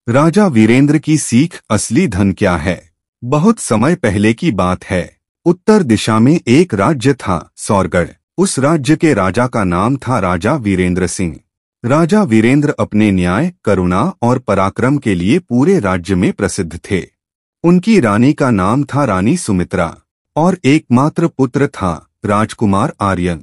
राजा वीरेंद्र की सीख असली धन क्या है। बहुत समय पहले की बात है। उत्तर दिशा में एक राज्य था, सौरगढ़। उस राज्य के राजा का नाम था राजा वीरेंद्र सिंह। राजा वीरेंद्र अपने न्याय, करुणा और पराक्रम के लिए पूरे राज्य में प्रसिद्ध थे। उनकी रानी का नाम था रानी सुमित्रा और एकमात्र पुत्र था राजकुमार आर्यन।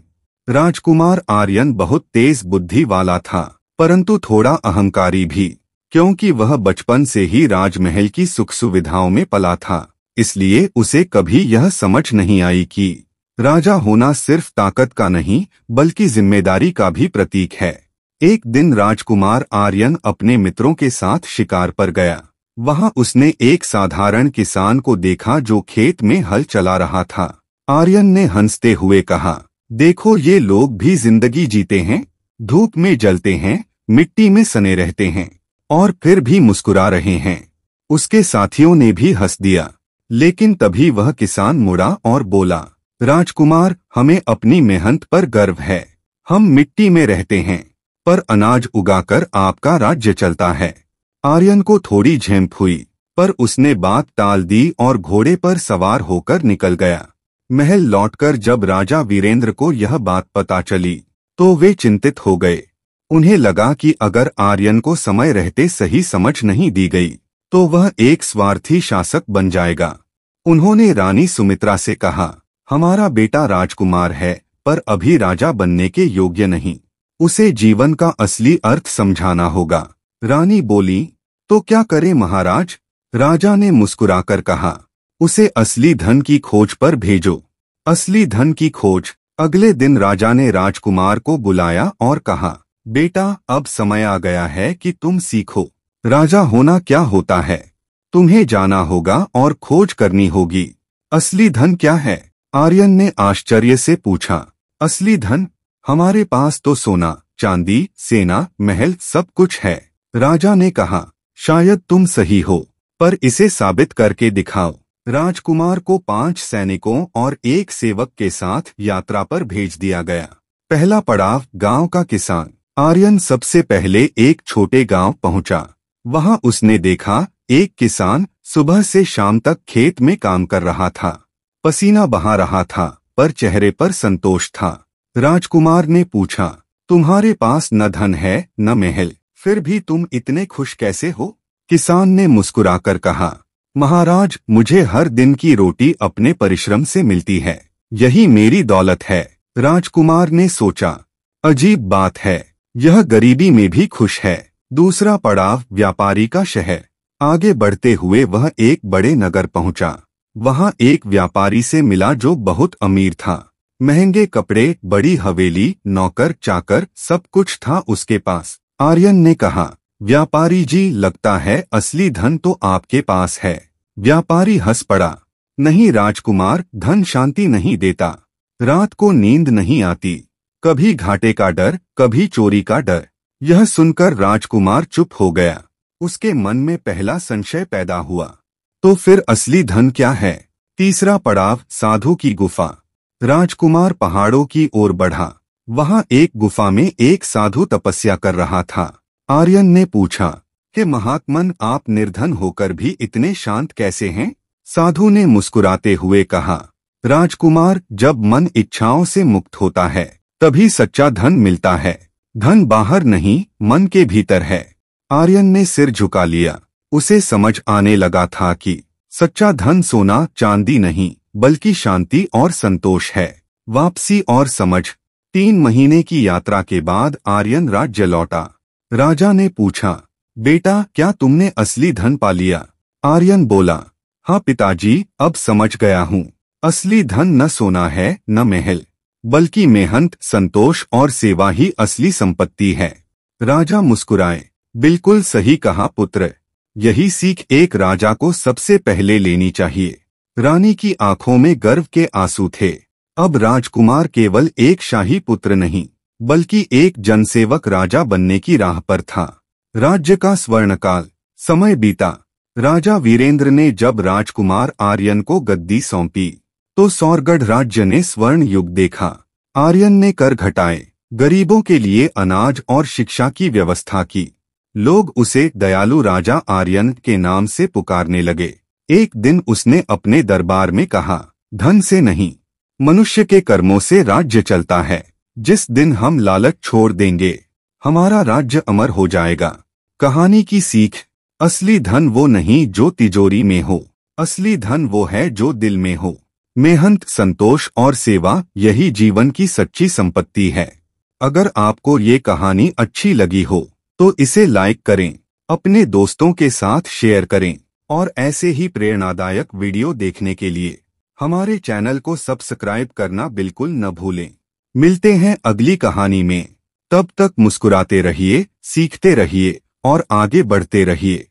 राजकुमार आर्यन बहुत तेज बुद्धि वाला था, परंतु थोड़ा अहंकारी भी, क्योंकि वह बचपन से ही राजमहल की सुख सुविधाओं में पला था। इसलिए उसे कभी यह समझ नहीं आई कि राजा होना सिर्फ ताकत का नहीं बल्कि जिम्मेदारी का भी प्रतीक है। एक दिन राजकुमार आर्यन अपने मित्रों के साथ शिकार पर गया। वहां उसने एक साधारण किसान को देखा जो खेत में हल चला रहा था। आर्यन ने हंसते हुए कहा, देखो ये लोग भी जिंदगी जीते हैं, धूप में जलते हैं, मिट्टी में सने रहते हैं और फिर भी मुस्कुरा रहे हैं। उसके साथियों ने भी हंस दिया, लेकिन तभी वह किसान मुड़ा और बोला, राजकुमार, हमें अपनी मेहनत पर गर्व है। हम मिट्टी में रहते हैं पर अनाज उगाकर आपका राज्य चलता है। आर्यन को थोड़ी झेंप हुई, पर उसने बात टाल दी और घोड़े पर सवार होकर निकल गया। महल लौटकर जब राजा वीरेंद्र को यह बात पता चली तो वे चिंतित हो गए। उन्हें लगा कि अगर आर्यन को समय रहते सही समझ नहीं दी गई तो वह एक स्वार्थी शासक बन जाएगा। उन्होंने रानी सुमित्रा से कहा, हमारा बेटा राजकुमार है पर अभी राजा बनने के योग्य नहीं। उसे जीवन का असली अर्थ समझाना होगा। रानी बोली, तो क्या करे महाराज? राजा ने मुस्कुराकर कहा, उसे असली धन की खोज पर भेजो। असली धन की खोज। अगले दिन राजा ने राजकुमार को बुलाया और कहा, बेटा, अब समय आ गया है कि तुम सीखो राजा होना क्या होता है। तुम्हें जाना होगा और खोज करनी होगी। असली धन क्या है? आर्यन ने आश्चर्य से पूछा। असली धन? हमारे पास तो सोना, चांदी, सेना, महल सब कुछ है। राजा ने कहा, शायद तुम सही हो, पर इसे साबित करके दिखाओ। राजकुमार को 5 सैनिकों और एक सेवक के साथ यात्रा पर भेज दिया गया। पहला पड़ाव, गांव का किसान। आर्यन सबसे पहले एक छोटे गांव पहुंचा। वहां उसने देखा एक किसान सुबह से शाम तक खेत में काम कर रहा था। पसीना बहा रहा था पर चेहरे पर संतोष था। राजकुमार ने पूछा, तुम्हारे पास न धन है न महल, फिर भी तुम इतने खुश कैसे हो? किसान ने मुस्कुराकर कहा, महाराज, मुझे हर दिन की रोटी अपने परिश्रम से मिलती है, यही मेरी दौलत है। राजकुमार ने सोचा, अजीब बात है, यह गरीबी में भी खुश है। दूसरा पड़ाव, व्यापारी का शहर। आगे बढ़ते हुए वह एक बड़े नगर पहुंचा। वहां एक व्यापारी से मिला जो बहुत अमीर था। महंगे कपड़े, बड़ी हवेली, नौकर चाकर सब कुछ था उसके पास। आर्यन ने कहा, व्यापारी जी, लगता है असली धन तो आपके पास है। व्यापारी हंस पड़ा, नहीं राजकुमार, धन शांति नहीं देता। रात को नींद नहीं आती, कभी घाटे का डर, कभी चोरी का डर। यह सुनकर राजकुमार चुप हो गया। उसके मन में पहला संशय पैदा हुआ, तो फिर असली धन क्या है? तीसरा पड़ाव, साधु की गुफा। राजकुमार पहाड़ों की ओर बढ़ा। वहां एक गुफा में एक साधु तपस्या कर रहा था। आर्यन ने पूछा कि महात्मन, आप निर्धन होकर भी इतने शांत कैसे हैं? साधु ने मुस्कुराते हुए कहा, राजकुमार, जब मन इच्छाओं से मुक्त होता है तभी सच्चा धन मिलता है। धन बाहर नहीं, मन के भीतर है। आर्यन ने सिर झुका लिया। उसे समझ आने लगा था कि सच्चा धन सोना चांदी नहीं बल्कि शांति और संतोष है। वापसी और समझ। 3 महीने की यात्रा के बाद आर्यन राज्य लौटा। राजा ने पूछा, बेटा, क्या तुमने असली धन पा लिया? आर्यन बोला, हाँ पिताजी, अब समझ गया हूँ। असली धन न सोना है न महल, बल्कि मेहनत, संतोष और सेवा ही असली संपत्ति है। राजा मुस्कुराए, बिल्कुल सही कहा पुत्र, यही सीख एक राजा को सबसे पहले लेनी चाहिए। रानी की आंखों में गर्व के आंसू थे। अब राजकुमार केवल एक शाही पुत्र नहीं बल्कि एक जनसेवक राजा बनने की राह पर था। राज्य का स्वर्णकाल। समय बीता। राजा वीरेंद्र ने जब राजकुमार आर्यन को गद्दी सौंपी तो सौरगढ़ राज्य ने स्वर्ण युग देखा। आर्यन ने कर घटाए, गरीबों के लिए अनाज और शिक्षा की व्यवस्था की। लोग उसे दयालु राजा आर्यन के नाम से पुकारने लगे। एक दिन उसने अपने दरबार में कहा, धन से नहीं, मनुष्य के कर्मों से राज्य चलता है। जिस दिन हम लालच छोड़ देंगे, हमारा राज्य अमर हो जाएगा। कहानी की सीख, असली धन वो नहीं जो तिजोरी में हो, असली धन वो है जो दिल में हो। मेहनत, संतोष और सेवा, यही जीवन की सच्ची संपत्ति है। अगर आपको ये कहानी अच्छी लगी हो तो इसे लाइक करें, अपने दोस्तों के साथ शेयर करें और ऐसे ही प्रेरणादायक वीडियो देखने के लिए हमारे चैनल को सब्सक्राइब करना बिल्कुल न भूलें। मिलते हैं अगली कहानी में। तब तक मुस्कुराते रहिए, सीखते रहिए और आगे बढ़ते रहिए।